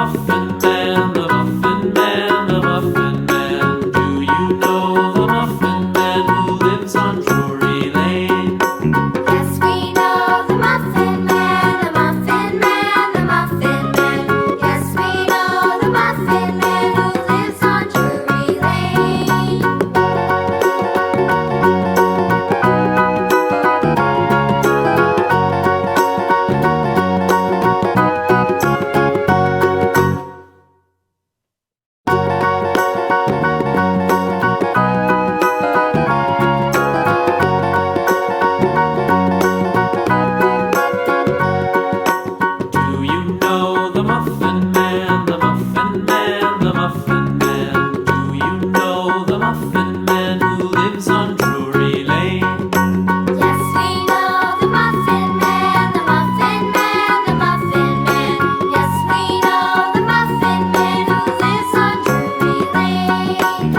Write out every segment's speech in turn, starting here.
Muffin Man, the Muffin Man, the Muffin Man. Do you know the Muffin Man who lives on Drury Lane? Yes, we know the Muffin Man, the Muffin Man, the Muffin Man. Yes, we know the Muffin Man who lives on Drury Lane. Do you know the Muffin Man, the Muffin Man, the Muffin Man? Do you know the Muffin Man who lives on Drury Lane? Yes, we know the Muffin Man, the Muffin Man, the Muffin Man. Yes, we know the Muffin Man who lives on Drury Lane.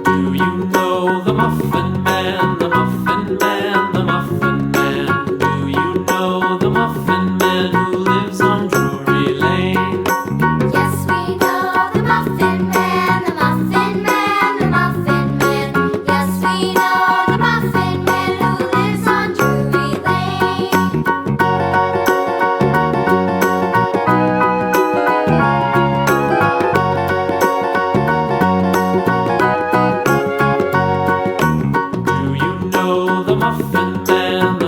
Do you know the Muffin Man, the Muffin Man, the Muffin Man? Do you know the Muffin Man who lives on Drury Lane? Yes, we know the Muffin Man, the Muffin Man, the Muffin Man. Yes, we know the Muffin Man who lives on Drury Lane. Do you know the Muffin Man,